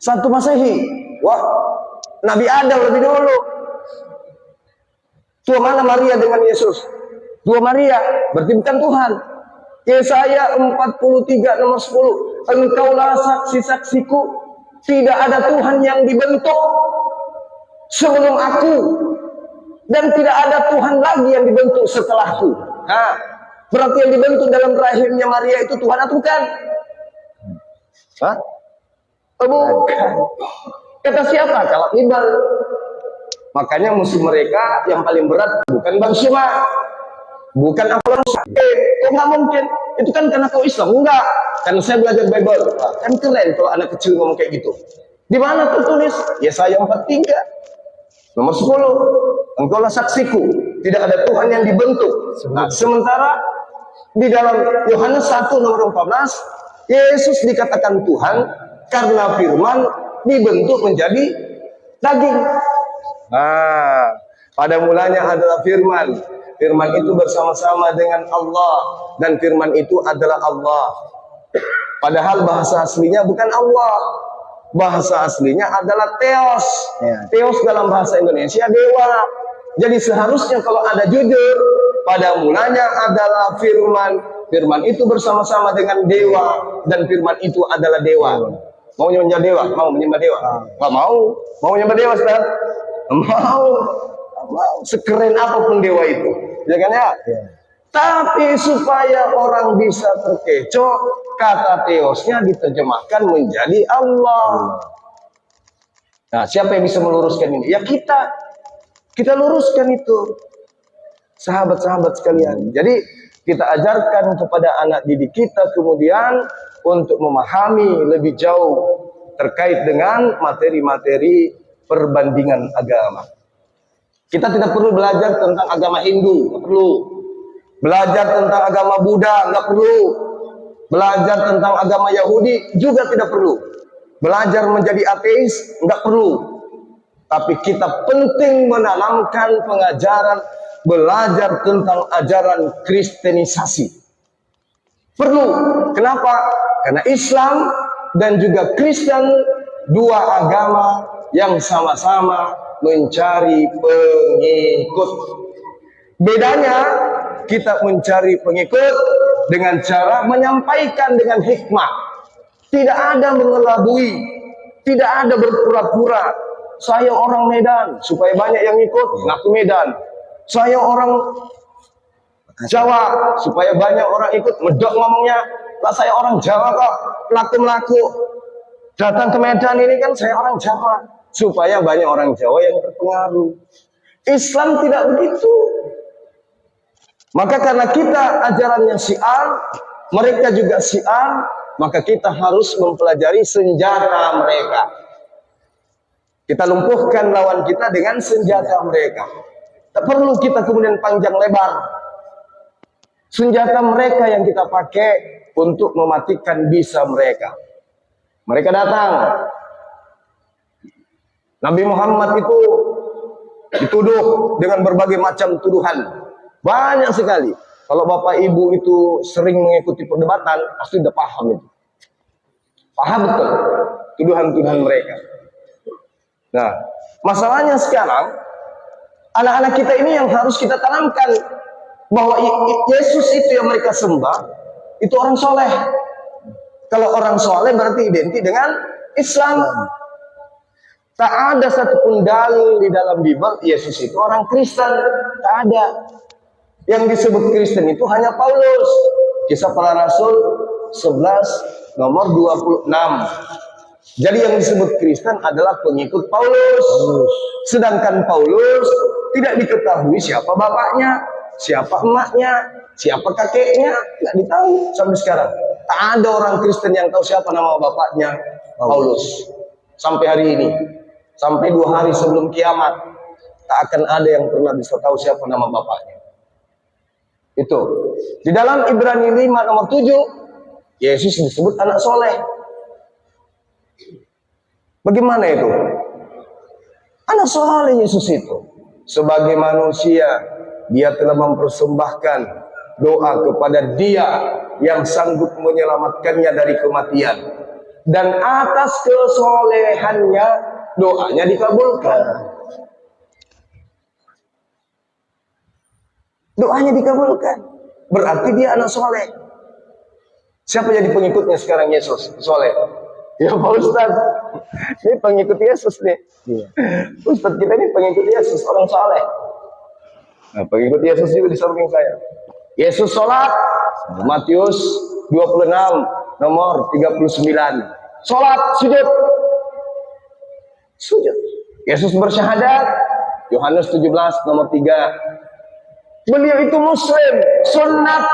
1 Masehi. Wah, Nabi Adam lebih dulu. Tua mana Maria dengan Yesus? Tua Maria, berarti bukan Tuhan. Yesaya 43 nomor 10. Engkaulah saksi-saksiku, tidak ada Tuhan yang dibentuk sebelum aku, dan tidak ada Tuhan lagi yang dibentuk setelahku. Nah, berarti yang dibentuk dalam rahimnya Maria itu Tuhan atau bukan? Hah? Bukan. Kata siapa? Kalau Ibal. Makanya musuh mereka yang paling berat bukan Bang Suma, bukan Apollo. Kok nggak mungkin? Itu kan karena kau Islam. Enggak, karena saya belajar Bible. Kan keren kalau anak kecil ngomong kayak gitu. Di mana tertulis? Yesaya 43 nomor 10. Engkaulah saksiku, tidak ada Tuhan yang dibentuk. Nah, sementara di dalam Yohanes 1 nomor 14, Yesus dikatakan Tuhan karena firman dibentuk menjadi daging. Nah, pada mulanya adalah firman. Firman itu bersama-sama dengan Allah, dan firman itu adalah Allah. Padahal bahasa aslinya bukan Allah. Bahasa aslinya adalah Theos. Theos dalam bahasa Indonesia dewa. Jadi seharusnya kalau ada jujur, pada mulanya adalah firman. Firman itu bersama-sama dengan dewa, dan firman itu adalah dewa. Mau menyembah dewa? Mau menyembah dewa? Nggak mau. Mau menyembah dewa, Ustaz? Mau. Sekeren apapun dewa itu, ya kan ya? Tapi supaya orang bisa terkecoh, kata Theosnya diterjemahkan menjadi Allah. Nah, siapa yang bisa meluruskan ini? Ya kita luruskan itu, sahabat-sahabat sekalian. Jadi kita ajarkan kepada anak didik kita kemudian untuk memahami lebih jauh terkait dengan materi-materi perbandingan agama. Kita tidak perlu belajar tentang agama Hindu, nggak perlu. Belajar tentang agama Buddha, nggak perlu. Belajar tentang agama Yahudi juga tidak perlu. Belajar menjadi ateis, nggak perlu. Tapi kita penting menanamkan pengajaran, belajar tentang ajaran Kristenisasi. Perlu. Kenapa? Karena Islam dan juga Kristen, dua agama yang sama-sama mencari pengikut. Bedanya, kita mencari pengikut dengan cara menyampaikan dengan hikmah. Tidak ada mengelabui, tidak ada berpura-pura. Saya orang Medan, supaya banyak yang ikut, ngaku Medan. Saya orang Jawa, supaya banyak orang ikut, medok ngomongnya. Lah saya orang Jawa kok, laku-laku. Datang ke Medan ini kan saya orang Jawa, supaya banyak orang Jawa yang terpengaruh. Islam tidak begitu. Maka karena kita ajarannya syiar, mereka juga syiar, maka kita harus mempelajari senjata mereka. Kita lumpuhkan lawan kita dengan senjata mereka. Tak perlu kita kemudian panjang lebar. Senjata mereka yang kita pakai untuk mematikan bisa mereka. Mereka datang. Nabi Muhammad itu dituduh dengan berbagai macam tuduhan. Banyak sekali. Kalau bapak ibu itu sering mengikuti perdebatan, pasti udah paham itu. Paham betul tuduhan-tuduhan mereka. Nah, masalahnya sekarang, anak-anak kita ini yang harus kita tanamkan bahwa Yesus itu yang mereka sembah, itu orang soleh. Kalau orang soleh berarti identik dengan Islam. Tak ada satupun dalil di dalam Bible Yesus itu orang Kristen. Tak ada. Yang disebut Kristen itu hanya Paulus. Kisah Para Rasul 11 nomor 26. Jadi yang disebut Kristen adalah pengikut Paulus. Sedangkan Paulus tidak diketahui siapa bapaknya, siapa emaknya, siapa kakeknya, nggak ditahu sampai sekarang. Tak ada orang Kristen yang tahu siapa nama bapaknya Paulus sampai hari ini. Sampai 2 hari sebelum kiamat, tak akan ada yang pernah bisa tahu siapa nama bapaknya. Itu. Di dalam Ibrani 5 nomor 7, Yesus disebut anak soleh. Bagaimana itu? Anak soleh Yesus itu. Sebagai manusia, dia telah mempersembahkan doa kepada Dia yang sanggup menyelamatkannya dari kematian. dan atas kesolehannya doanya dikabulkan. Doanya dikabulkan. Berarti dia anak soleh. Siapa jadi pengikutnya sekarang Yesus? Soleh. Ya Pak Ustaz, ini pengikut Yesus nih. Iya. Ustaz kita ini pengikut Yesus, orang soleh. Nah, pengikut Yesus juga di samping saya. Yesus sholat, Matius 26, nomor 39. Sholat, sujud. Sujud. Yesus bersyahadat, Yohanes 17, nomor 3. Beliau itu Muslim, sunat.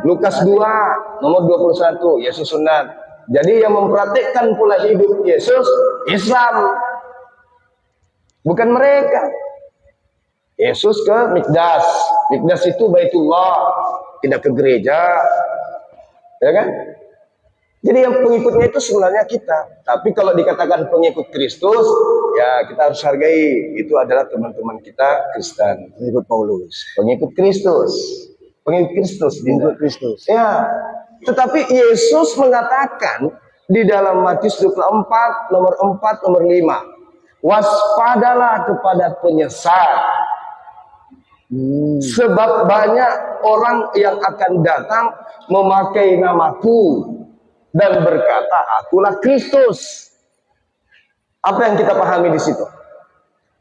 Lukas 2, nomor 21, Yesus sunat. Jadi yang mempraktikkan pola hidup Yesus, Islam. Bukan mereka. Yesus ke Mikdas. Mikdas itu Baitullah, tidak ke gereja. Ya kan? Jadi yang pengikutnya itu sebenarnya kita. Tapi kalau dikatakan pengikut Kristus, ya kita harus hargai. Itu adalah teman-teman kita Kristen. Pengikut Paulus. Pengikut Kristus. Pengikut Kristus. Pengikut Kristus. Ya. Tetapi Yesus mengatakan di dalam Matius 24, nomor 4, nomor 5. Waspadalah kepada penyesat. Sebab banyak orang yang akan datang memakai namaku dan berkata, akulah Kristus. Apa yang kita pahami di situ?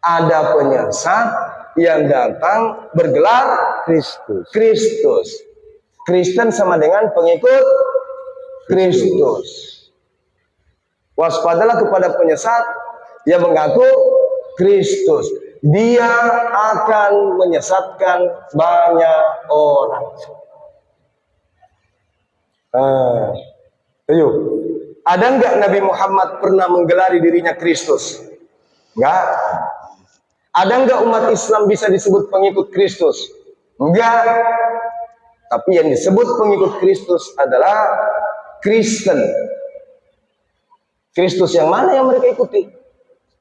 Ada penyesat yang datang bergelar Kristus. Kristus. Kristen sama dengan pengikut Kristus. Waspadalah kepada penyesat yang mengaku Kristus. Dia akan menyesatkan banyak orang. Ayo, ada nggak Nabi Muhammad pernah menggelari dirinya Kristus? Enggak. Ada nggak umat Islam bisa disebut pengikut Kristus? Enggak. Tapi yang disebut pengikut Kristus adalah Kristen. Kristus yang mana yang mereka ikuti?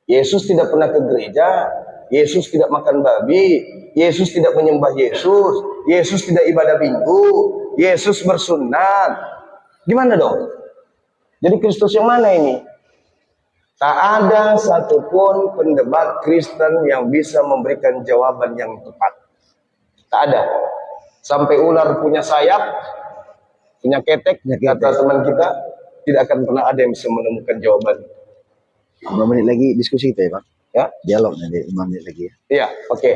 Yesus tidak pernah ke gereja. Yesus tidak makan babi. Yesus tidak menyembah Yesus. Yesus tidak ibadah minggu. Yesus bersunat. Gimana dong? Jadi Kristus yang mana ini? Tak ada satupun pendebat Kristen yang bisa memberikan jawaban yang tepat. Tak ada. Sampai ular punya sayap, punya ketek, kata teman kita, tidak akan pernah ada yang bisa menemukan jawaban. 5 menit lagi diskusi kita ya Pak. Ya, dialog nanti 5 menit lagi ya. Iya, oke.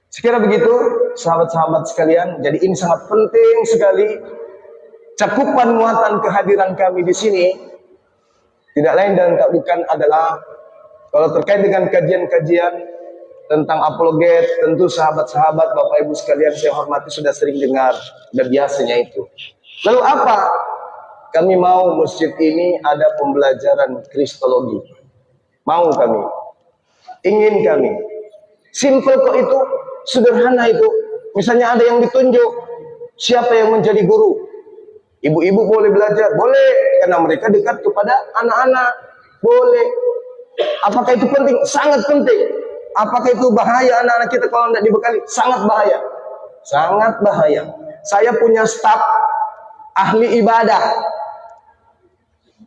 Sekira begitu, sahabat-sahabat sekalian. Jadi ini sangat penting sekali. Cakupan muatan kehadiran kami di sini tidak lain dan tak bukan adalah kalau terkait dengan kajian-kajian tentang apologet, tentu sahabat-sahabat, Bapak Ibu sekalian saya hormati sudah sering dengar, sudah biasanya itu. Lalu apa? Kami mau masjid ini ada pembelajaran Kristologi. Mau kami. Ingin kami. Simple kok itu, sederhana itu. Misalnya ada yang ditunjuk, siapa yang menjadi guru? Ibu-ibu boleh belajar? Boleh, karena mereka dekat kepada anak-anak. Boleh. Apakah itu penting? Sangat penting. Apakah itu bahaya anak-anak kita kalau tidak dibekali? Sangat bahaya. Sangat bahaya. Saya punya staf ahli ibadah.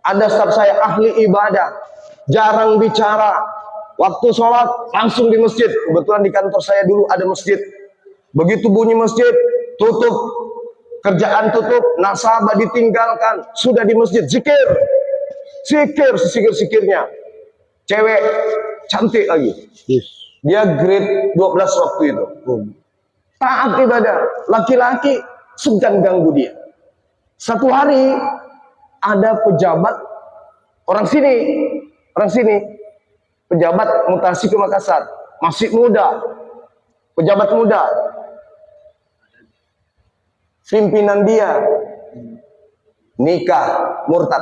Ada staf saya ahli ibadah. Jarang bicara. Waktu sholat langsung di masjid. Kebetulan di kantor saya dulu ada masjid. Begitu bunyi masjid, tutup. Kerjaan tutup, nasabah ditinggalkan. Sudah di masjid, zikir. Zikir, sesikir-sikirnya. Cewek cantik lagi. Dia grade 12 waktu itu. Taat ibadah. Laki-laki segan ganggu dia. Satu hari ada pejabat orang sini, pejabat mutasi ke Makassar, masih muda, pejabat muda. Pimpinan dia nikah murtad.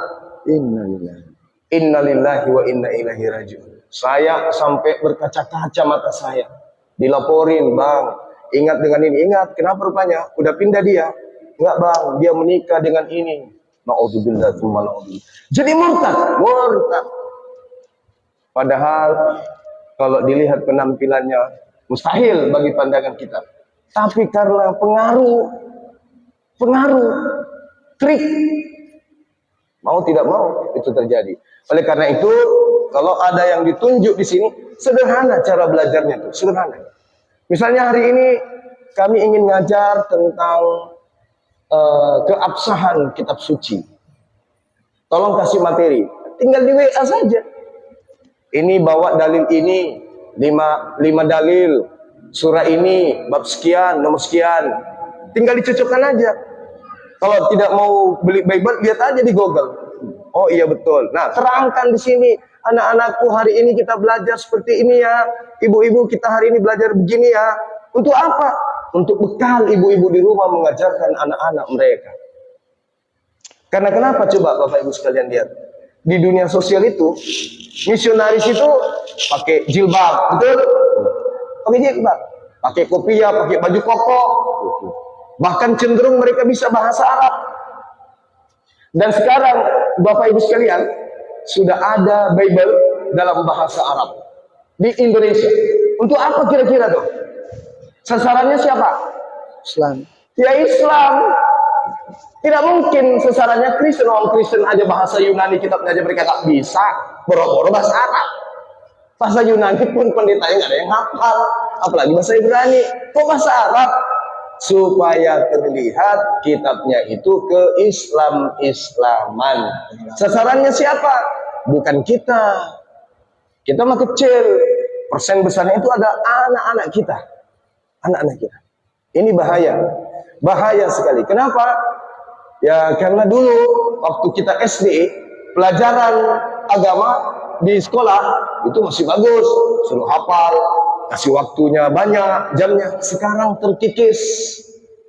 Innalillahi wa inna ilaihi rajiun. Saya sampai berkaca-kaca mata saya. Dilaporin, Bang, ingat dengan ini. Ingat, kenapa rupanya? Udah pindah dia. Enggak, Bang, dia menikah dengan ini. Na'udzubillah, tsumma na'udzubillah. Jadi murtad. Padahal kalau dilihat penampilannya mustahil bagi pandangan kita. Tapi karena pengaruh, trik, Mau tidak mau itu terjadi. Oleh karena itu, kalau ada yang ditunjuk di sini, sederhana cara belajarnya itu, sederhana. Misalnya hari ini kami ingin ngajar tentang keabsahan kitab suci. Tolong kasih materi, tinggal di WA saja. Ini bawa dalil ini, 5 dalil, surah ini, bab sekian, nomor sekian. Tinggal dicocokkan aja. Kalau tidak mau beli Bible, lihat aja di Google. Oh iya betul. Nah, terangkan di sini, anak-anakku hari ini kita belajar seperti ini ya. Ibu-ibu kita hari ini belajar begini ya. Untuk apa? Untuk bekal ibu-ibu di rumah mengajarkan anak-anak mereka. Karena kenapa coba Bapak Ibu sekalian lihat? Di dunia sosial itu, misionaris itu pakai jilbab, betul? Pakai jilbab, pakai kopiah, pakai baju koko. Bahkan cenderung mereka bisa bahasa Arab. Dan sekarang Bapak Ibu sekalian, sudah ada Bible dalam bahasa Arab di Indonesia. Untuk apa kira-kira tuh? Sasarannya siapa? Islam. Ya Islam. Tidak mungkin sasarannya Kristen. Orang Kristen aja bahasa Yunani kitabnya aja mereka gak bisa. Boro-boro bahasa Arab. Bahasa Yunani pun pendetanya gak ada yang hafal. Apalagi bahasa Ibrani. Kok bahasa Arab? Supaya terlihat kitabnya itu ke-Islam-Islaman. Sasarannya siapa? Bukan kita. Kita mah kecil. Persen besarnya itu ada anak-anak kita. Anak-anak kita. Ini bahaya. Bahaya sekali. Kenapa? Ya karena dulu waktu kita SD, pelajaran agama di sekolah itu masih bagus. Suruh hafal, kasih waktunya banyak, jamnya. Sekarang terkikis.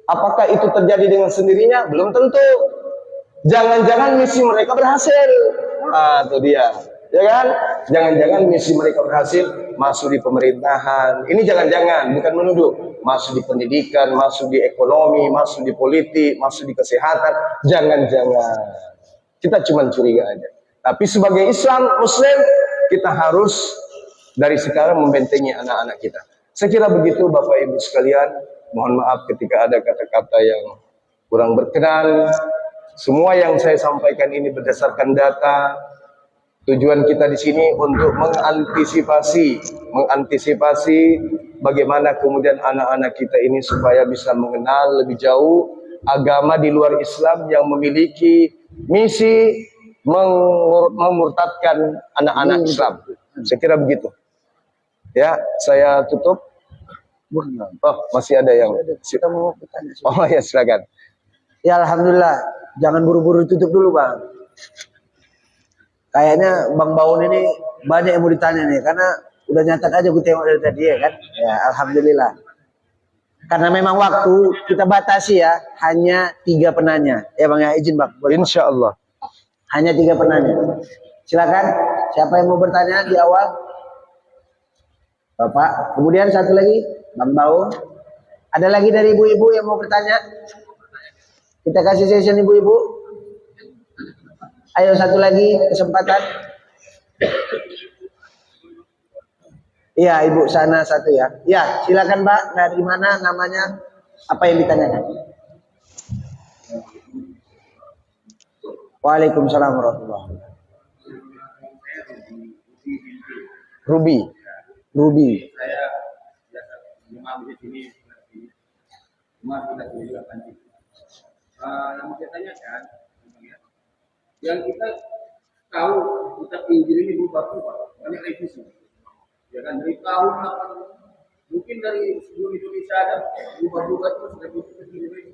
Apakah itu terjadi dengan sendirinya? Belum tentu. Jangan-jangan misi mereka berhasil. Nah, itu dia. Ya kan? Jangan-jangan misi mereka berhasil masuk di pemerintahan. Ini jangan-jangan, bukan menuduh. Masuk di pendidikan, masuk di ekonomi, masuk di politik, masuk di kesehatan. Jangan-jangan. Kita cuma curiga aja. Tapi sebagai Islam, Muslim, kita harus dari sekarang membentengi anak-anak kita. Saya kira begitu Bapak Ibu sekalian. Mohon maaf ketika ada kata-kata yang kurang berkenan. Semua yang saya sampaikan ini berdasarkan data. Tujuan kita di sini untuk mengantisipasi bagaimana kemudian anak-anak kita ini supaya bisa mengenal lebih jauh agama di luar Islam yang memiliki misi memurtadkan anak-anak Islam. Saya kira begitu. Ya, saya tutup. Oh, masih ada yang Kita mau bertanya. Oh ya, silakan. Ya Alhamdulillah. Jangan buru-buru tutup dulu Bang. Kayaknya Bang Baun ini banyak yang mau ditanya nih. Karena udah nyatat aja gue tengok dari tadi ya kan. Ya Alhamdulillah. Karena memang waktu kita batasi ya. Hanya 3 penanya. Ya Bang ya, izin Bang. Insya Allah. Hanya 3 penanya. Silakan. Siapa yang mau bertanya di awal? Bapak. Kemudian satu lagi. Bang Baun. Ada lagi dari ibu-ibu yang mau bertanya? Kita kasih session ibu-ibu. Ayo satu lagi kesempatan. Iya, ibu sana satu ya. Ya, silakan Mbak. Dari mana namanya? Apa yang ditanyakan? Waalaikumsalam warahmatullahi wabarakatuh. Ruby. Ruby. Di sini cuma kita juga panci. Yang saya tanyakan, yang kita tahu kitab Injil ini berubah-ubah, banyak revisi. Ya kan dari tahun 8, mungkin dari sebelum Indonesia ada berubah-ubah terus revisi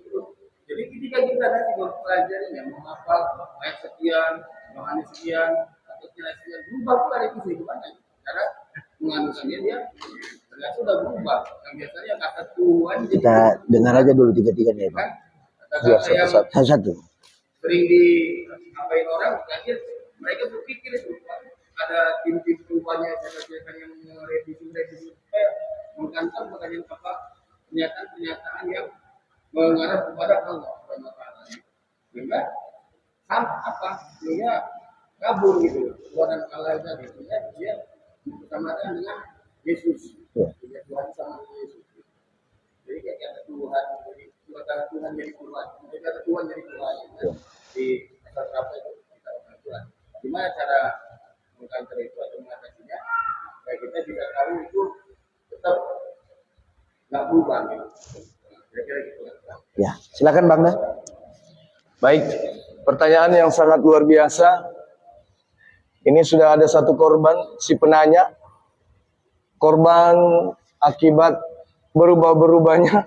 terus. Jadi ketika kita nanti mempelajarinya, menghafal ayat sekian, Yohanes sekian, atau sekian, berubah revisi itu banyak. Cara menganukannya dia ternyata sudah berubah. Yang biasanya kata Tuhan Kita dengar aja dulu 3-3 ya Pak. kata-kata yang Satu-satu. sering disampaikan orang, akhir mereka berpikir itu ada tim-tim perubahannya, siapa yang merevisi supaya mengkantor pertanyaan apa pernyataan yang mengarah kepada Allah Subhanahu wa taala. Sehingga sehingga kabur gitu. Tuhan Allah tadi dia bersama dengan Yesus. Dia Tuhan sama Yesus. Jadi kayak kata Tuhan, jadi kata Tuhan jadi Tuhan, jadi kata Tuhan jadi Tuhan. Di asal apa itu kita Al-Quran. Gimana cara mengcounter itu atau mengatasinya? Supaya kita bisa tahu itu tetap nggak berubah gitu. Kira-kira gitu. Ya, silakan Bang Dah. Baik, pertanyaan yang sangat luar biasa. Ini sudah ada satu korban, si penanya. Korban akibat berubah-berubahnya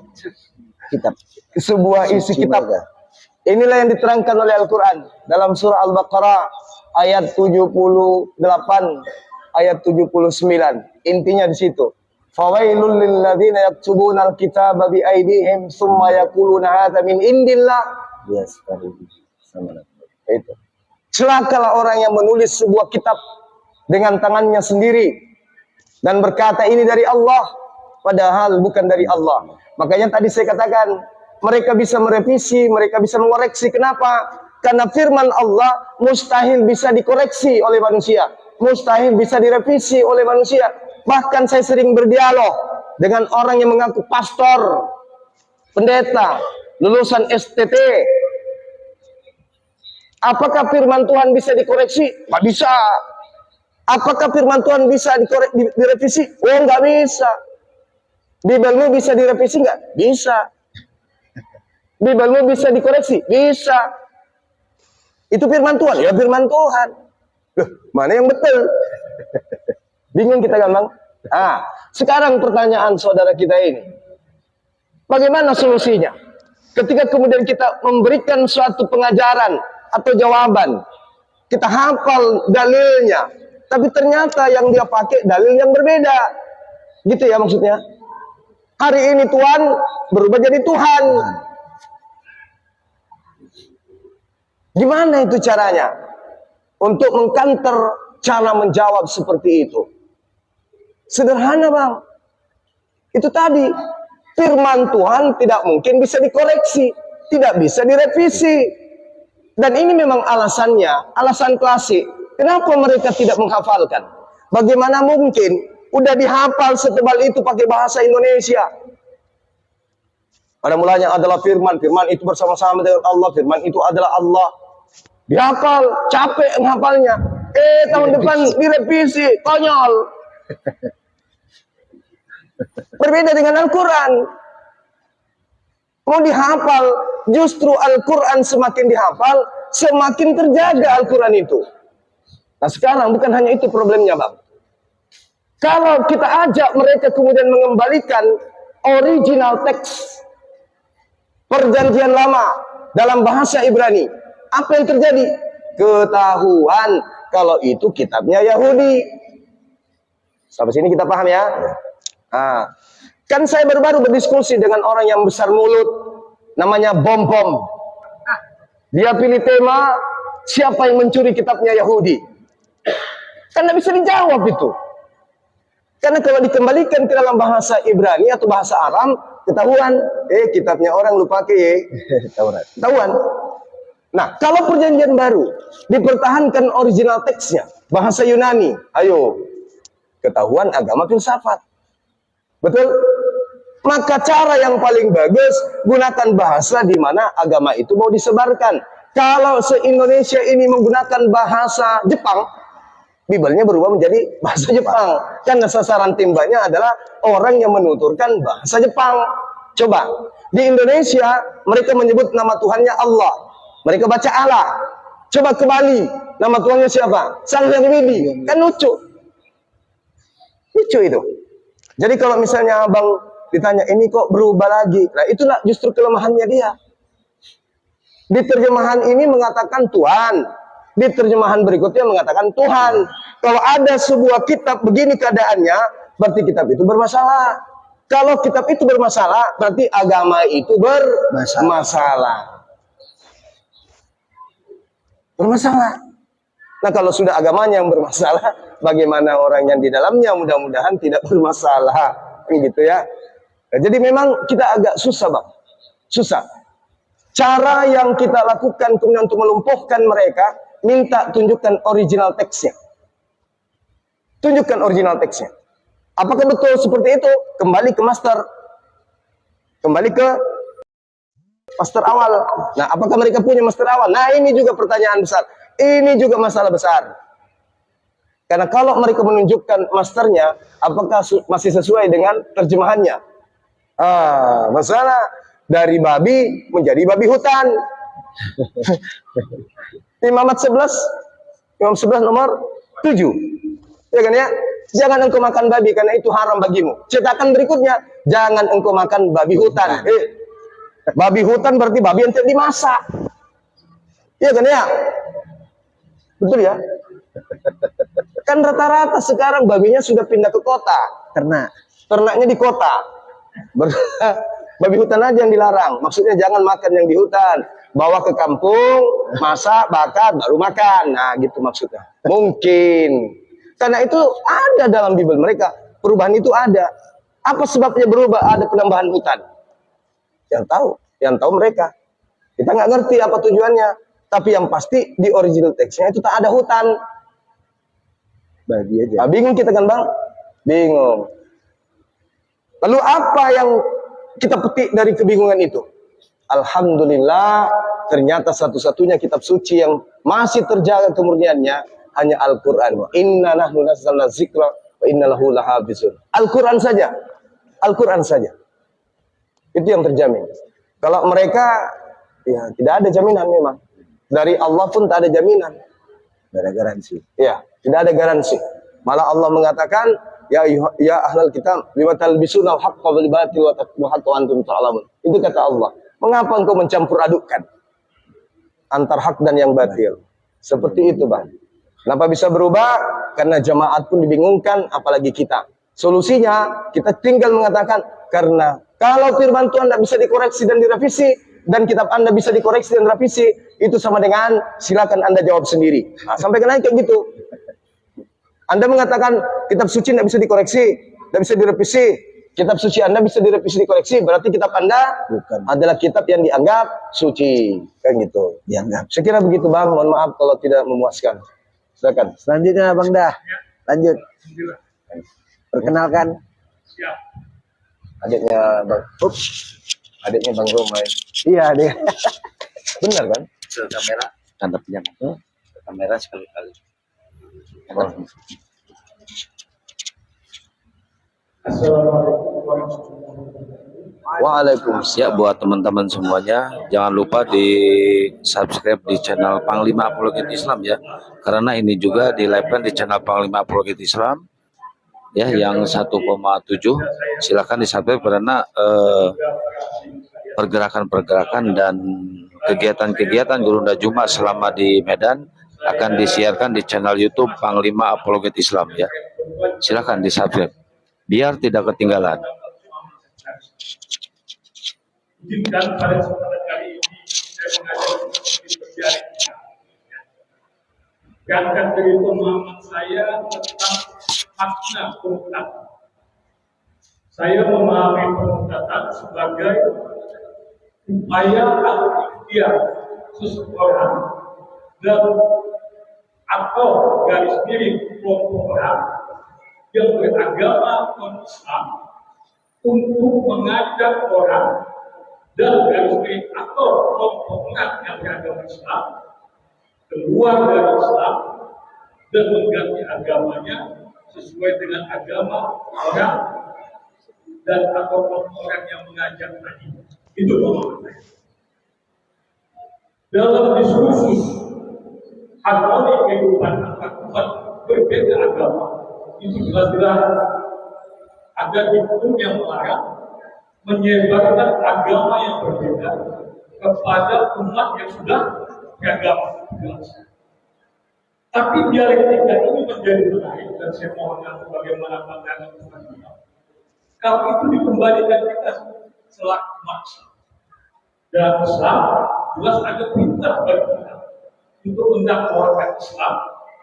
Kitab. sebuah isi Suci kitab. mereka. Inilah yang diterangkan oleh Al-Quran dalam surah Al-Baqarah ayat 78, ayat 79. Intinya di situ. Fawailul lil ladzina yaktubuna al-kitaba bi aydihim tsumma yaquluna hadza min indillah. Yes, sama. Itu. Celakalah orang yang menulis sebuah kitab dengan tangannya sendiri dan berkata ini dari Allah, padahal bukan dari Allah. Makanya tadi saya katakan, mereka bisa merevisi, mereka bisa mengoreksi. Kenapa? Karena firman Allah mustahil bisa dikoreksi oleh manusia, mustahil bisa direvisi oleh manusia. Bahkan saya sering berdialog dengan orang yang mengaku pastor, pendeta, lulusan STT. Apakah firman Tuhan bisa dikoreksi? Nggak bisa. Apakah firman Tuhan bisa direvisi? Oh, nggak bisa. Bibelmu bisa direvisi nggak? Bisa. Bibelmu bisa dikoreksi? Bisa. Itu firman Tuhan? Ya firman Tuhan. Loh, mana yang betul? Bingung kita gampang. Ah, sekarang pertanyaan saudara kita ini. Bagaimana solusinya? Ketika kemudian kita memberikan suatu pengajaran atau jawaban, kita hafal dalilnya, tapi ternyata yang dia pakai dalil yang berbeda. Gitu ya maksudnya. Hari ini Tuhan berubah jadi Tuhan. Gimana itu caranya? Untuk mengkanter cara menjawab seperti itu. Sederhana Bang. Itu tadi. Firman Tuhan tidak mungkin bisa dikoreksi. Tidak bisa direvisi. Dan ini memang alasannya, alasan klasik. Kenapa mereka tidak menghafalkan? Bagaimana mungkin udah dihafal setebal itu pakai bahasa Indonesia? Pada mulanya adalah firman, firman itu bersama-sama dengan Allah, firman itu adalah Allah. Dihafal, capek menghafalnya. Tahun depan direvisi, konyol. Berbeda dengan Al-Quran. Mau dihafal, justru Al-Quran semakin dihafal, semakin terjaga Al-Quran itu. Nah sekarang bukan hanya itu problemnya Bang. Kalau kita ajak mereka kemudian mengembalikan original teks perjanjian lama dalam bahasa Ibrani, apa yang terjadi? Ketahuan kalau itu kitabnya Yahudi. Sampai sini kita paham ya? Nah, kan saya baru-baru berdiskusi dengan orang yang besar mulut, namanya Bom-Bom. Dia pilih tema, siapa yang mencuri kitabnya Yahudi? Kan tidak bisa dijawab itu. Karena kalau dikembalikan ke dalam bahasa Ibrani atau bahasa Aram, ketahuan, kitabnya orang lu pakai, ketahuan. Nah, kalau perjanjian baru, dipertahankan original teksnya, bahasa Yunani, ayo, ketahuan agama filsafat. Betul? Maka cara yang paling bagus, gunakan bahasa di mana agama itu mau disebarkan. Kalau se-Indonesia ini menggunakan bahasa Jepang, Bibelnya berubah menjadi bahasa Jepang. Karena sasaran tembaknya adalah orang yang menuturkan bahasa Jepang. Coba, di Indonesia mereka menyebut nama Tuhannya Allah. Mereka baca Allah. Coba ke Bali, nama Tuhannya siapa? Sang Hyang Widi. Kan lucu. Lucu itu. Jadi kalau misalnya abang ditanya, ini kok berubah lagi? Nah itulah justru kelemahannya dia. Di terjemahan ini mengatakan Tuhan. Di terjemahan berikutnya mengatakan Tuhan. Kalau ada sebuah kitab begini keadaannya, berarti kitab itu bermasalah. Kalau kitab itu bermasalah, berarti agama itu bermasalah. Bermasalah. Nah kalau sudah agamanya yang bermasalah, bagaimana orang yang di dalamnya mudah-mudahan tidak bermasalah. Gitu ya. Nah, jadi memang kita agak susah Bang. Susah. Cara yang kita lakukan kemudian untuk melumpuhkan mereka, minta tunjukkan original teksnya. Tunjukkan original teksnya. Apakah betul seperti itu? Kembali ke master. Kembali ke master awal. Nah, apakah mereka punya master awal? Nah, ini juga pertanyaan besar. Ini juga masalah besar. Karena kalau mereka menunjukkan masternya, apakah masih sesuai dengan terjemahannya? Masalah dari babi menjadi babi hutan. Imam 11 nomor 7. Ya kan ya? Jangan engkau makan babi karena itu haram bagimu. Cetakan berikutnya, jangan engkau makan babi hutan. Babi hutan berarti babi yang tidak dimasak. Iya kan ya? Betul ya? Kan rata-rata sekarang babinya sudah pindah ke kota. Ternaknya di kota. Babi hutan aja yang dilarang. Maksudnya jangan makan yang di hutan. Bawa ke kampung, masak, bakar, baru makan. Nah gitu maksudnya. Mungkin. Karena itu ada dalam Bible mereka. Perubahan itu ada. Apa sebabnya berubah? Ada penambahan hutan. Yang tahu mereka. Kita nggak ngerti apa tujuannya. Tapi yang pasti di original teksnya itu tak ada hutan. Babi aja. Bingung kita kan bang? Bingung. Lalu apa yang kita petik dari kebingungan itu? Alhamdulillah, ternyata satu-satunya kitab suci yang masih terjaga kemurniannya hanya Al-Quran. Inna nahnu nazzalna dzikra wa inna lahu lahafizun. Al-Quran saja. Al-Quran saja. Itu yang terjamin. Kalau mereka, ya tidak ada jaminan memang. Dari Allah pun tak ada jaminan. Tidak ada garansi. Ya, tidak ada garansi. Malah Allah mengatakan, ya ahlal kitab, lima talbisuna al-haqqa bil batil wa taktumul haqqa wa antum ta'lamun. Itu kata Allah. Mengapa engkau mencampur adukkan antar hak dan yang batil? Seperti itu, Bang. Kenapa bisa berubah? Karena jamaat pun dibingungkan, apalagi kita. Solusinya, kita tinggal mengatakan, karena kalau firman Tuhan tidak bisa dikoreksi dan direvisi, dan kitab Anda bisa dikoreksi dan direvisi, itu sama dengan silakan Anda jawab sendiri. Nah, sampaikan aja kayak gitu. Anda mengatakan kitab suci tidak bisa dikoreksi, tidak bisa direvisi. Kitab suci Anda bisa direvisi, dikoreksi, berarti kitab Anda adalah kitab yang dianggap suci, kan gitu. Dianggap. Saya kira begitu, Bang. Mohon maaf kalau tidak memuaskan. Silakan. Selanjutnya Bang Dah. Lanjut. Perkenalkan. Adiknya Bang. Adiknya Bang Romai. Iya, dia. Benar kan? Ke kamera, tandapnya. Ke kamera sekali-kali. Waalaikumsalam. Ya, buat teman-teman semuanya, jangan lupa di subscribe di channel Panglima Apologet Islam ya, karena ini juga di live di channel Panglima Apologet Islam ya, yang 1,7. Silakan di subscribe karena pergerakan-pergerakan dan kegiatan-kegiatan Gurunda Jumat selama di Medan akan disiarkan di channel YouTube Panglima Apologet Islam ya. Silakan di subscribe biar tidak ketinggalan. Izinkan pada kesempatan kali ini saya mengajak seperti berjari. Gangkan dari pemahaman saya tentang makna pemutaan. Saya memahami pemutaan sebagai upaya atau ikhtiar seseorang dan atau garis miring kelompok orang yang beragama non-Islam untuk mengajak orang dan garis miring atau kelompok orang yang beragama Islam keluar dari Islam dan mengganti agamanya sesuai dengan agama orang dan atau kelompok orang yang mengajak tadi. Itu pemahaman saya. Dalam diskusi harmoni kehidupan antar umat berbeda agama, itu jelas-jelas ada hukum yang melarang menyebarkan agama yang berbeda kepada umat yang sudah beragama. Tapi dialektika ini menjadi menarik dan saya mohon bagaimana pandangan Tuhan. Kalau itu dikembalikan kita selaku umat dan Islam, jelas ada perintah bagi kita untuk mendakwakan Islam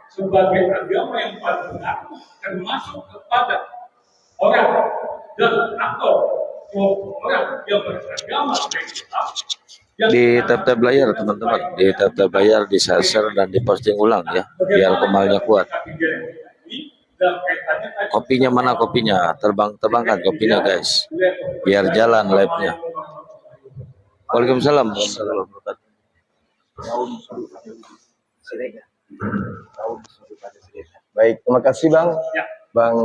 sebagai agama yang paling benar, termasuk kepada orang dan atau orang yang beragama Islam. Di tab-tab layar teman-teman, di tab-tab layar di share dan di posting ulang ya, biar kemalnya kuat. Kopinya mana kopinya? Terbangkan kopinya guys, biar jalan live-nya. Waalaikumsalam. Siregar. Tahun Suri pada Siregar. Baik, terima kasih Bang. Ya. Bang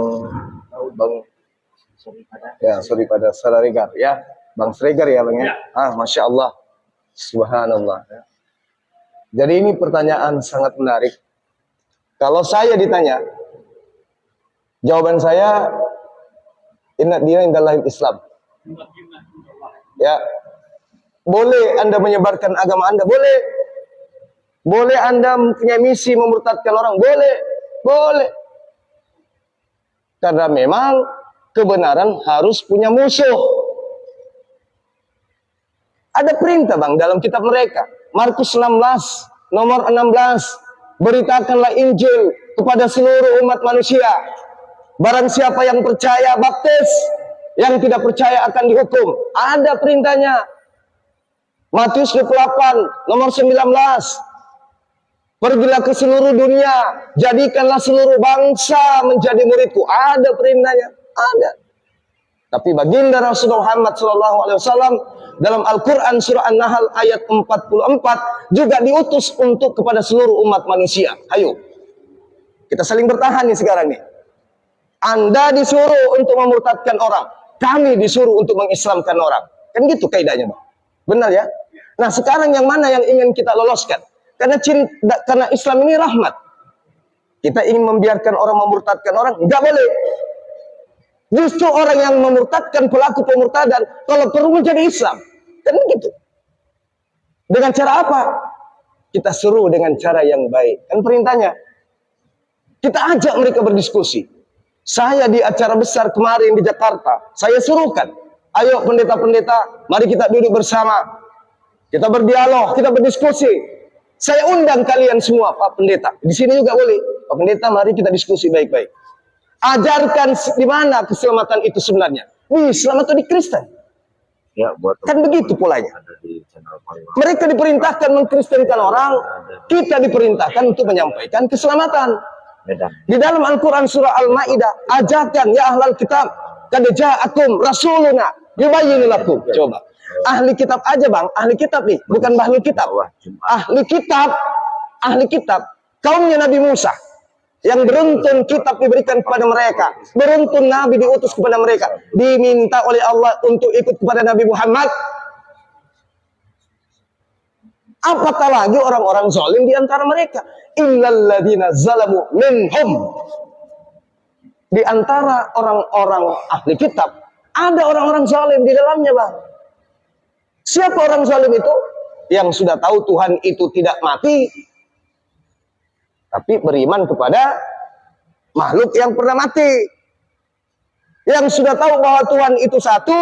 ya, sorry pada Siregar ya. Bang Siregar ya Bang ya. Ya. Masya Allah. Subhanallah. Jadi ini pertanyaan sangat menarik. Kalau saya ditanya, jawaban saya inna dina indallahil Islam. Ya. Boleh Anda menyebarkan agama Anda, boleh. Boleh Anda mempunyai misi memurtadkan orang, boleh. Boleh. Karena memang kebenaran harus punya musuh. Ada perintah Bang dalam kitab mereka. Markus 16, nomor 16. Beritakanlah Injil kepada seluruh umat manusia. Barang siapa yang percaya baptis, yang tidak percaya akan dihukum. Ada perintahnya. Matius 28, nomor 19. Pergilah ke seluruh dunia, jadikanlah seluruh bangsa menjadi muridku. Ada perintahnya, ada. Tapi baginda Rasulullah Muhammad SAW dalam Al-Quran surah An-Nahl ayat 44 juga diutus untuk kepada seluruh umat manusia. Ayo, kita saling bertahan nih sekarang nih. Anda disuruh untuk memurtadkan orang, kami disuruh untuk mengislamkan orang. Kan gitu kaidahnya Bang. Benar ya? Nah sekarang yang mana yang ingin kita loloskan? Karena Islam ini rahmat. Kita ingin membiarkan orang memurtadkan orang, nggak boleh. Justru orang yang memurtadkan, pelaku pemurtadan, kalau perlu menjadi Islam. Kan gitu. Dengan cara apa? Kita suruh dengan cara yang baik. Kan perintahnya. Kita ajak mereka berdiskusi. Saya di acara besar kemarin di Jakarta, saya suruhkan. Ayo pendeta-pendeta, mari kita duduk bersama. Kita berdialog, kita berdiskusi. Saya undang kalian semua, Pak Pendeta. Di sini juga boleh. Pak Pendeta, mari kita diskusi baik-baik. Ajarkan di mana keselamatan itu sebenarnya. Di Islam atau di Kristen? Ya, buat Kan begitu polanya. ada di channel Palima. Mereka diperintahkan mengkristenkan orang, kita diperintahkan untuk menyampaikan keselamatan. Medan. Di dalam Al-Quran surah Al-Ma'idah, ajarkan ya ahlal kitab, qad ja'akum rasuluna yubayyinu lakum. Coba. Ahli kitab aja Bang, ahli kitab nih, bukan bahlul kitab. Ahli kitab, kaumnya Nabi Musa. Yang beruntun kitab diberikan kepada mereka. Beruntun Nabi diutus kepada mereka. Diminta oleh Allah untuk ikut kepada Nabi Muhammad. Apatah lagi orang-orang zalim di antara mereka. Illalladzina zalamu minhum. Di antara orang-orang ahli kitab, ada orang-orang zalim di dalamnya Bang. Siapa orang zalim itu? Yang sudah tahu Tuhan itu tidak mati, tapi beriman kepada makhluk yang pernah mati. Yang sudah tahu bahwa Tuhan itu satu,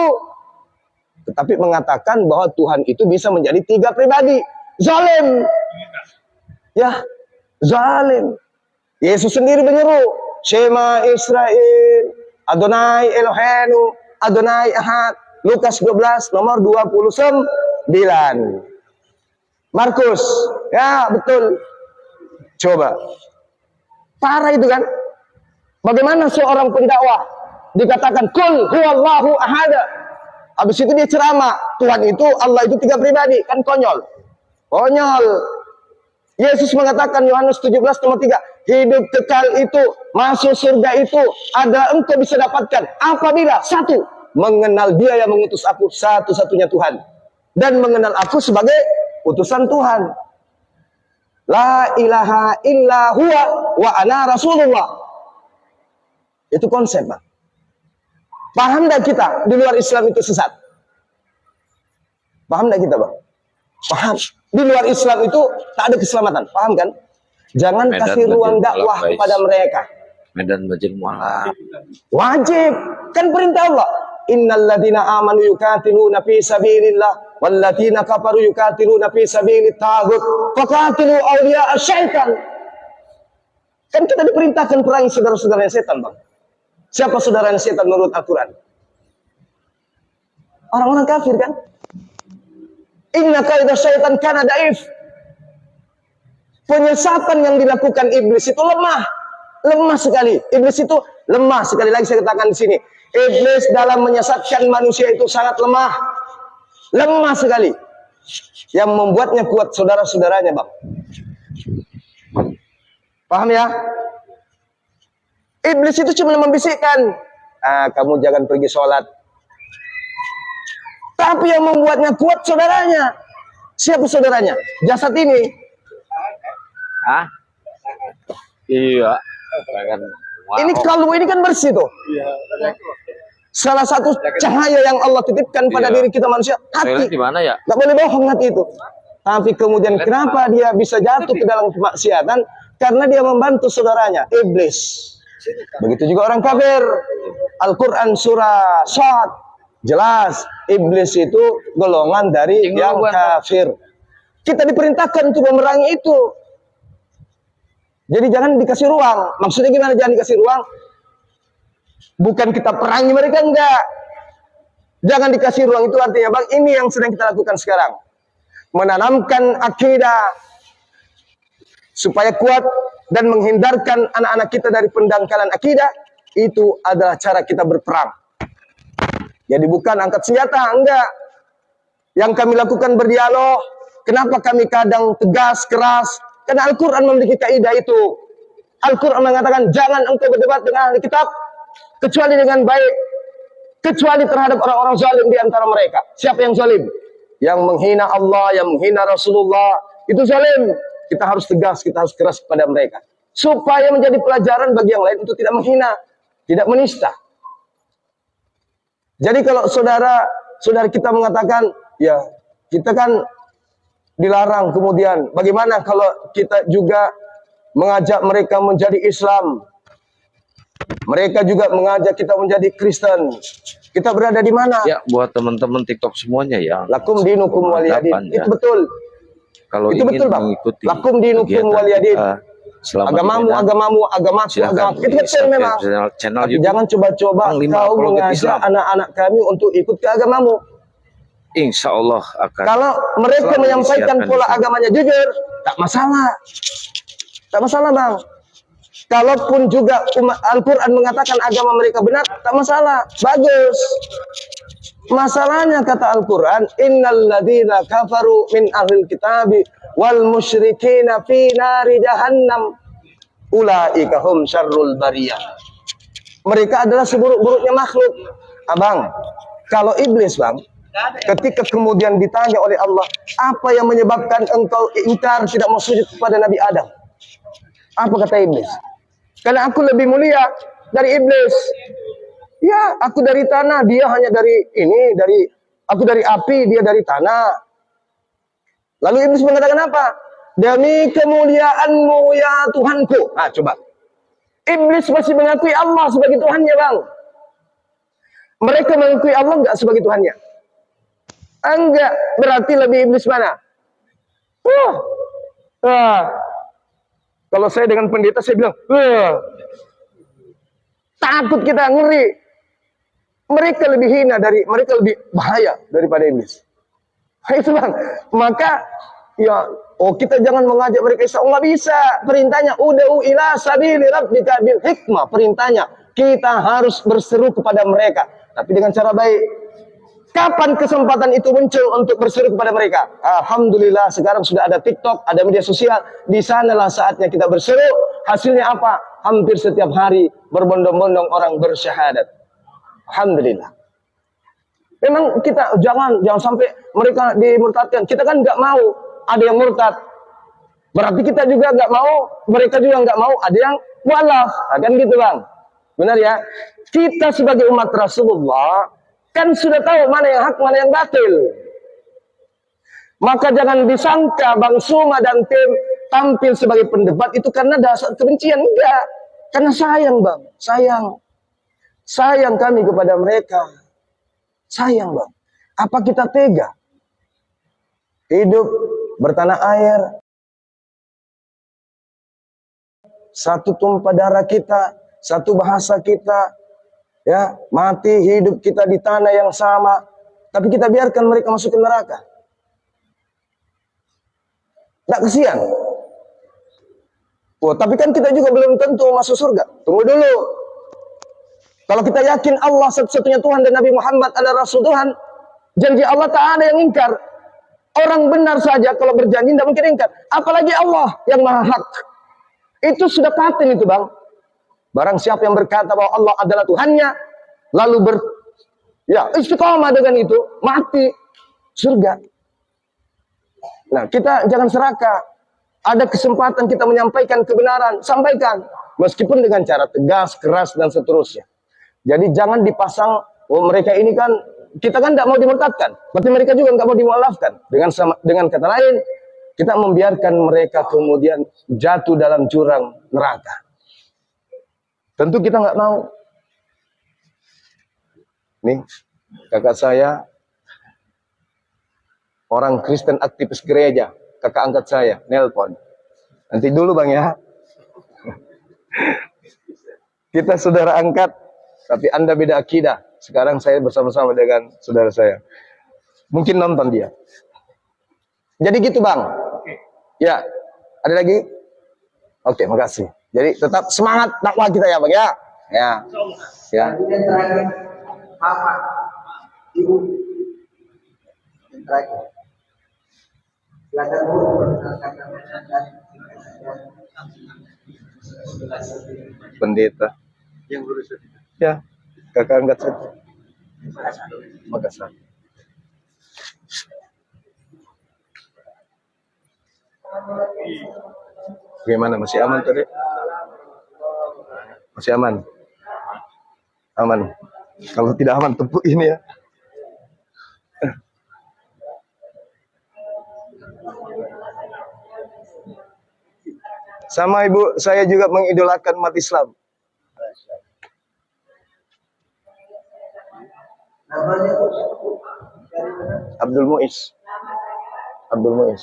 tetapi mengatakan bahwa Tuhan itu bisa menjadi tiga pribadi. Zalim. Ya, zalim. Yesus sendiri menyeru, Shema Israel, Adonai Eloheinu, Adonai Ahad. Lukas 12 nomor 29. Markus, ya betul. Coba. Parah itu kan. Bagaimana seorang pendakwah dikatakan kul huwallahu ahad. Habis itu dia ceramah, Tuhan itu, Allah itu tiga pribadi, kan konyol. Konyol. Yesus mengatakan Yohanes 17 nomor 3, hidup kekal itu, masuk surga itu ada engkau bisa dapatkan apabila satu, mengenal Dia yang mengutus aku, satu-satunya Tuhan, dan mengenal aku sebagai utusan Tuhan. La ilaha illa huwa wa ana rasulullah. Itu konsep Bang. Paham enggak kita di luar Islam itu sesat? Paham enggak kita Bang? Paham. Di luar Islam itu tak ada keselamatan. Paham kan? Jangan Medan kasih ruang Bajir dakwah Mualaf, kepada mereka. Medan Bajir Mualaf. Wajib. Kan perintah Allah. Innalladzina amanu yukatiluna fi sabilillah walladzina kafaru yukatiluna fi sabilit taghut faqatilu awliya asyaitan. Kan kita diperintahkan perangi saudara-saudara setan Bang. Siapa saudara setan menurut Al-Quran? Orang-orang kafir kan? Inna kaidah syaitan kana daif. Penyesatan yang dilakukan iblis itu lemah. Lemah sekali. Iblis itu lemah. Sekali lagi saya katakan di sini. Iblis dalam menyesatkan manusia itu sangat lemah. Lemah sekali. Yang membuatnya kuat saudara-saudaranya Bang. Paham ya? Iblis itu cuma membisikkan, kamu jangan pergi sholat. Tapi yang membuatnya kuat saudaranya. Siapa saudaranya? Jasad ini. Ah? Iya. Ini kalbu ini kan bersih tuh. Salah satu cahaya yang Allah titipkan pada diri kita manusia, hati. Di mana ya? Gak boleh bohong hati itu. Tapi kemudian kenapa dia bisa jatuh ke dalam kemaksiatan? Karena dia membantu saudaranya, iblis. Begitu juga orang kafir. Al-Quran surah Shad jelas, iblis itu golongan dari yang kafir. Kita diperintahkan untuk memerangi itu. Jadi jangan dikasih ruang. Maksudnya gimana jangan dikasih ruang? Bukan kita perangi mereka, enggak. Jangan dikasih ruang itu artinya, Bang, ini yang sedang kita lakukan sekarang. Menanamkan akidah supaya kuat dan menghindarkan anak-anak kita dari pendangkalan akidah, itu adalah cara kita berperang. Jadi bukan angkat senjata, enggak. Yang kami lakukan berdialog. Kenapa kami kadang tegas, keras? Karena Al-Quran memiliki kaidah itu. Al-Quran mengatakan, jangan engkau berdebat dengan ahli kitab, kecuali dengan baik. Kecuali terhadap orang-orang zalim di antara mereka. Siapa yang zalim? Yang menghina Allah, yang menghina Rasulullah, itu zalim. Kita harus tegas, kita harus keras kepada mereka. Supaya menjadi pelajaran bagi yang lain untuk tidak menghina, tidak menista. Jadi kalau saudara kita mengatakan, ya kita kan dilarang, kemudian bagaimana kalau kita juga mengajak mereka menjadi Islam? Mereka juga mengajak kita menjadi Kristen. Kita berada di mana? Ya, buat teman-teman TikTok semuanya ya. Lakum dinukum waliyadin. Itu betul. Kalau itu ingin betul, Bang. mengikuti Lakum dinukum waliyadin. Agamamu, agamaku. Itu betul memang. Channel Tapi YouTube. jangan coba-coba kau mengajak anak-anak kami untuk ikut ke agamamu. Insya Allah akan. Kalau mereka selalu menyampaikan disiarkan pola di sini. agamanya jujur, tak masalah. Tak masalah, Bang. Kalaupun juga Al-Quran mengatakan agama mereka benar, tak masalah. Bagus. Masalahnya kata Al-Quran, innal ladzina kafaru min ahlil kitabi wal musyrikina fi nari jahannam ulaika hum syarrul bariyah. Mereka adalah seburuk-buruknya makhluk. Abang, kalau iblis, Bang, ketika kemudian ditanya oleh Allah, apa yang menyebabkan engkau ingkar tidak mau sujud kepada Nabi Adam? Apa kata iblis? Karena aku lebih mulia dari iblis. Ya, aku dari tanah, dia hanya dari ini, aku dari api, dia dari tanah. Lalu iblis mengatakan apa? Demi kemuliaanmu ya Tuhanku. Nah, coba. Iblis masih mengakui Allah sebagai Tuhannya, Bang. Mereka mengakui Allah enggak sebagai Tuhannya? Enggak. Berarti lebih iblis mana? Kalau saya dengan pendeta, saya bilang, takut kita, ngeri. Mereka lebih hina mereka lebih bahaya daripada iblis. Itu, Bang. Maka, ya, kita jangan mengajak mereka Islam. Nggak bisa. Perintahnya, ud'u ila sabili rabbika bil hikmah. Perintahnya, kita harus berseru kepada mereka. Tapi dengan cara baik. Kapan kesempatan itu muncul untuk berseru kepada mereka? Alhamdulillah sekarang sudah ada TikTok, ada media sosial. Di sanalah saatnya kita berseru. Hasilnya apa? Hampir setiap hari berbondong-bondong orang bersyahadat. Alhamdulillah. Memang kita jangan sampai mereka dimurtadkan. Kita kan nggak mau ada yang murtad. Berarti kita juga nggak mau, mereka juga nggak mau ada yang mualaf. Kan gitu, Bang. Benar ya? Kita sebagai umat Rasulullah kan sudah tahu mana yang hak, mana yang batil. Maka jangan disangka Bang Suma dan tim tampil sebagai pendebat itu karena dasar kebencian. Enggak. Karena sayang, Bang. Sayang kami kepada mereka. Sayang, Bang. Apa kita tega? Hidup bertanah air. Satu tumpah darah kita, satu bahasa kita. Ya, mati hidup kita di tanah yang sama, tapi kita biarkan mereka masuk ke neraka. Tidak kasihan. Tapi kan kita juga belum tentu masuk surga. Tunggu dulu. Kalau kita yakin Allah satu-satunya Tuhan dan Nabi Muhammad adalah Rasul Tuhan, janji Allah tak ada yang ingkar. Orang benar saja kalau berjanji tidak mungkin ingkar. Apalagi Allah yang maha hak. Itu sudah paten itu bang. Barang siapa yang berkata bahwa Allah adalah Tuhannya, lalu istiqomah dengan itu, mati surga. Nah, kita jangan serakah. Ada kesempatan kita menyampaikan kebenaran, sampaikan. Meskipun dengan cara tegas, keras, dan seterusnya. Jadi jangan dipasang, mereka ini kan, kita kan tidak mau dimurtadkan. Berarti mereka juga nggak mau dimualafkan. Dengan kata lain, kita membiarkan mereka kemudian jatuh dalam jurang neraka. Tentu kita nggak mau. Nih, kakak saya, orang Kristen aktivis gereja, kakak angkat saya, nelpon. Nanti dulu bang ya. Kita saudara angkat, tapi Anda beda akidah. Sekarang saya bersama-sama dengan saudara saya. Mungkin nonton dia. Jadi gitu bang. Ya, ada lagi? Oke, makasih. Jadi tetap semangat dakwah kita ya bang ya. Ya. Ya. Yang terakhir, Bapak, Ibu. Yang terakhir. Silakan Bu, perkenalkan nama dan Pendeta. yang lurus. Ya, kakak angkat saya. Makassar. Bagaimana, masih aman tadi? Masih aman? Aman. Kalau tidak aman, tepuk ini ya. Sama ibu, saya juga mengidolakan umat Islam. Namanya Bu, Abdul Muiz. Abdul Muiz.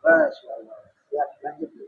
Masya Allah. Ya, lanjut Bu.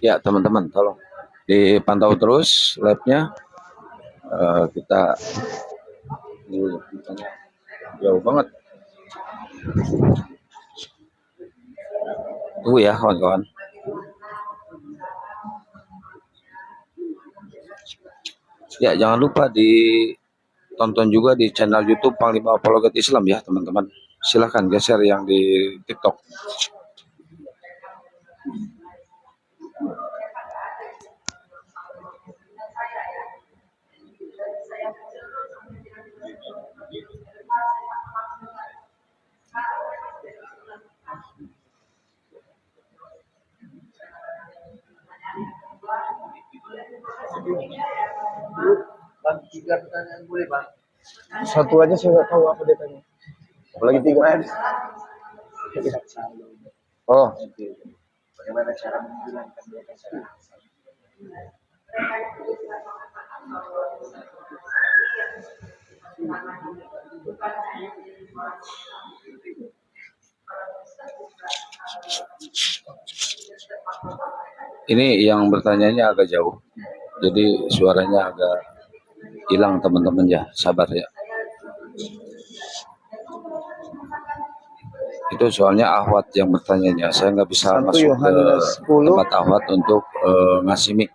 Ya teman-teman, tolong dipantau terus live-nya. Kita jauh banget. Tunggu ya kawan-kawan. Ya jangan lupa ditonton juga di channel YouTube Panglima Apologet Islam ya teman-teman. Silahkan geser yang di TikTok. Bang, 3 pertanyaan boleh Bang? Satu aja saya nggak tahu apa dia tanya. Apalagi 3 aja. Oh, Bagaimana cara menghilangkan dosa? Ini yang bertanyanya agak jauh. Jadi suaranya agak hilang teman-teman ya. Sabar ya. Itu soalnya Ahwat yang bertanyanya. Saya nggak bisa 1 masuk ke Yohanes 10. tempat Ahwat untuk ngasih mic.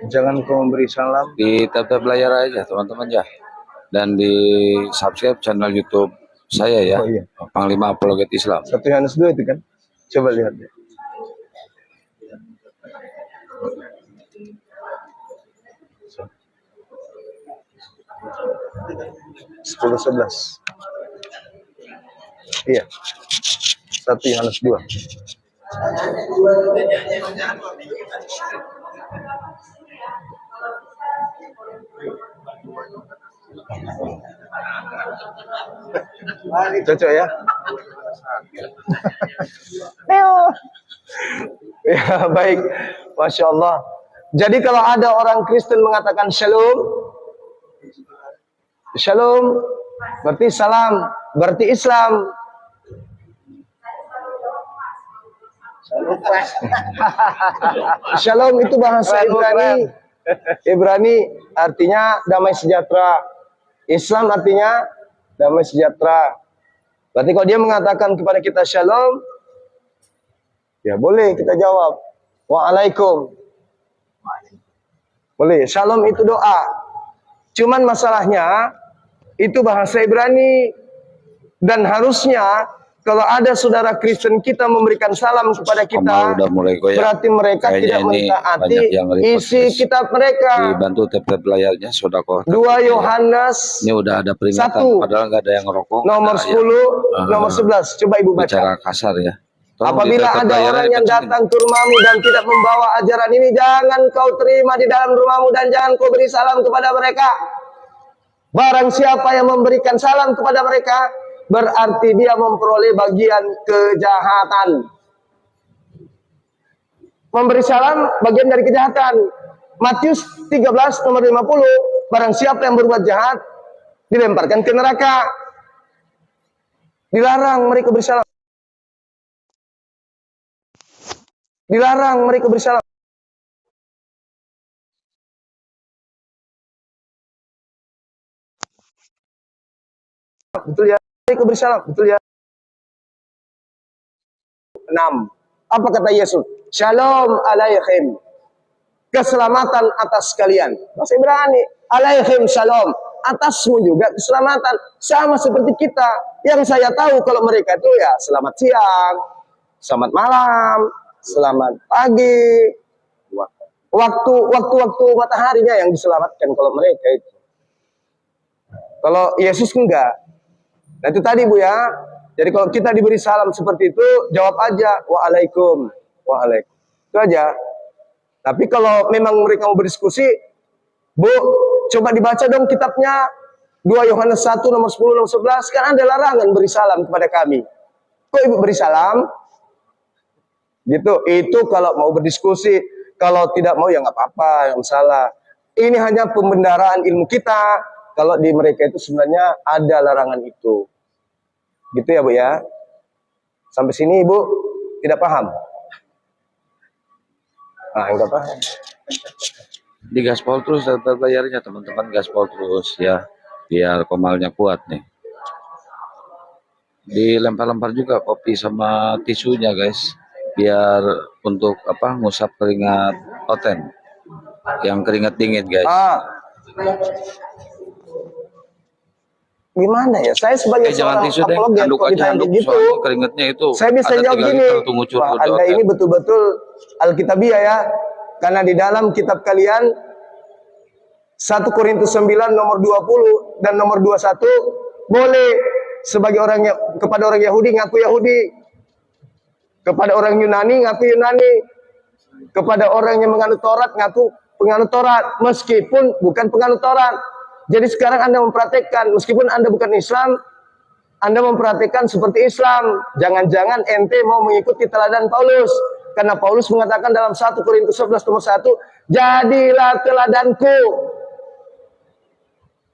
Jangan kau memberi salam. Di tab layar aja teman-teman ya. Dan di subscribe channel YouTube saya ya. Oh, iya. Panglima Apologet Islam. 1 Yohanes 2 itu kan. Coba lihat deh. Sepuluh 11. Iya. 1 Yohanes 2. Cocok ya? Ya baik, Masya Allah. Jadi kalau ada orang Kristen mengatakan shalom, shalom berarti salam, berarti Islam. Shalom itu bahasa Ibrani. Ibrani artinya damai sejahtera. Islam artinya damai sejahtera. Berarti kalau dia mengatakan kepada kita shalom, ya boleh kita jawab waalaikum. Boleh. Shalom itu doa. Cuman masalahnya itu bahasa Ibrani, dan harusnya kalau ada saudara Kristen kita memberikan salam kepada kita, Kamal udah mulai goyang. berarti mereka Kayaknya tidak ini mentaati banyak yang repost, isi guys. kitab mereka. Dibantu tap layarnya, Sodako. 2 Yohanes Ini udah ada peringatan, 1, padahal nggak ada yang ngerokok. nomor nggak ada 10, yang, nomor 11. Coba Ibu baca. bicara kasar ya. Tolong Apabila di tap ada layarnya orang yang dikecilin. datang ke rumahmu dan tidak membawa ajaran ini, jangan kau terima di dalam rumahmu dan jangan kau beri salam kepada mereka. Barang siapa yang memberikan salam kepada mereka, berarti dia memperoleh bagian kejahatan. Memberi salam bagian dari kejahatan. Matius 13 nomor 50, barang siapa yang berbuat jahat dilemparkan ke neraka. Dilarang mereka bersalam. Dilarang mereka bersalam. Betul ya? Mereka bersalam. Betul ya? 6. Apa kata Yesus? Shalom alaihim. Keselamatan atas kalian. Bahasa Ibrani. Alaihim shalom. Atasmu juga keselamatan. Sama seperti kita. Yang saya tahu kalau mereka itu ya selamat siang, selamat malam, selamat pagi. Waktu mataharinya yang diselamatkan kalau mereka itu. Kalau Yesus enggak. Nah itu tadi Bu ya. Jadi kalau kita diberi salam seperti itu, jawab aja waalaikum, waalaikum. Itu aja. Tapi kalau memang mereka mau berdiskusi, Bu, coba dibaca dong kitabnya 2 Yohanes 1 nomor 10 nomor 11, kan ada larangan beri salam kepada kami. Kok Ibu beri salam? Gitu. Itu kalau mau berdiskusi, kalau tidak mau ya nggak apa-apa, yang salah. Ini hanya pembendaraan ilmu kita. Kalau di mereka itu sebenarnya ada larangan itu. Gitu ya Bu ya. Sampai sini Ibu tidak paham? Ah, enggak paham. Di gaspol terus tap layarnya teman-teman, gaspol terus ya, biar komalnya kuat nih. Dilempar-lempar juga kopi sama tisunya guys, biar untuk apa, ngusap keringat oten, yang keringat dingin guys. Ah. Gimana ya? Saya sebagai Jangan seorang tisu deh, apologet handuk kalau aja, ditanya handuk, gitu, soalnya keringetnya itu saya bisa ada jawab 3 gini. liter tuh ngucur Wah, di Anda oten. ini betul-betul Alkitabiah ya. Karena di dalam kitab kalian 1 Korintus 9 nomor 20 dan nomor 21 boleh sebagai orang kepada orang Yahudi ngaku Yahudi, kepada orang Yunani ngaku Yunani, kepada orang yang menganut Taurat ngaku penganut Taurat, meskipun bukan penganut Taurat. Jadi sekarang Anda mempraktekkan, meskipun Anda bukan Islam, Anda mempraktekkan seperti Islam. Jangan-jangan ente mau mengikuti teladan Paulus. Karena Paulus mengatakan dalam 1 Korintus 11 nomor 1, jadilah teladanku.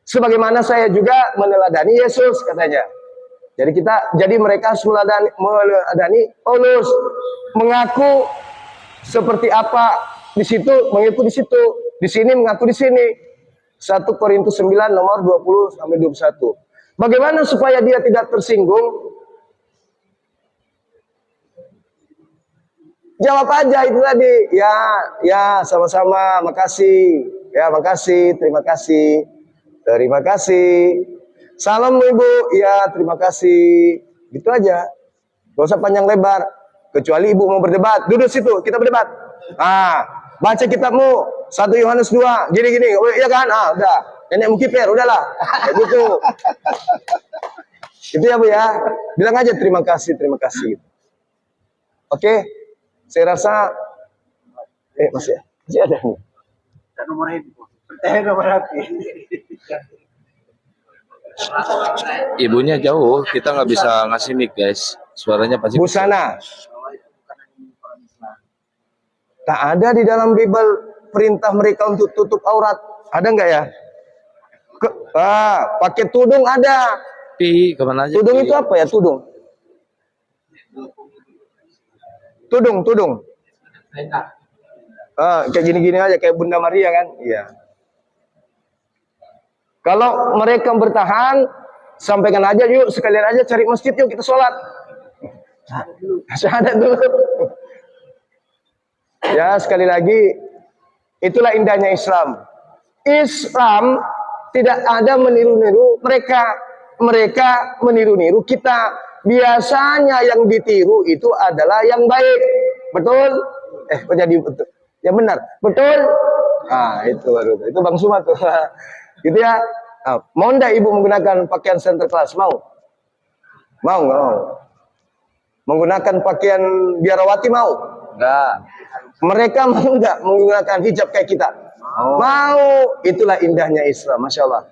Sebagaimana saya juga meneladani Yesus katanya. Jadi mereka harus meneladani Paulus. Mengaku seperti apa di situ, mengaku di situ. Di sini mengaku di sini. 1 Korintus 9 nomor 20 sampai 21. Bagaimana supaya dia tidak tersinggung? Jawab aja itu tadi. Ya, sama-sama, makasih. Ya, makasih, terima kasih. Terima kasih. Salam Ibu. Ya, terima kasih. Gitu aja. Gak usah panjang lebar. Kecuali Ibu mau berdebat. Duduk situ, kita berdebat. Baca kitabmu 1 Yohanes 2 gini-gini, iya kan? Udah, nenek mukipir, udahlah, kayak gitu. Itu ya Bu ya, bilang aja terima kasih. Oke, saya rasa masih ada nih. Nomor ini, nomor hati. Ibunya jauh, kita nggak bisa ngasih mic guys. Suaranya pasti. Busana. Tak ada di dalam Bible perintah mereka untuk tutup aurat. Ada nggak ya? Pakai tudung ada. Pi, kemana aja? Tudung Pi? itu apa ya tudung? Tudung. Kayak gini-gini aja kayak Bunda Maria kan? Iya. Kalau mereka bertahan, sampaikan aja yuk sekalian aja cari masjid yuk kita sholat. Syahadat dulu. Ya sekali lagi, itulah indahnya Islam. Islam tidak ada meniru-niru mereka meniru-niru kita. Biasanya yang ditiru itu adalah yang baik. Betul? Jadi betul. Ya benar. Betul? Itu baru. Itu Bang Suma tuh. Gitu ya. Mau enggak ibu menggunakan pakaian center class? Mau? Mau nggak mau? Menggunakan pakaian biarawati mau? Enggak. Mereka mau enggak menggunakan hijab kayak kita? Mau. Itulah indahnya Islam. Masya Allah.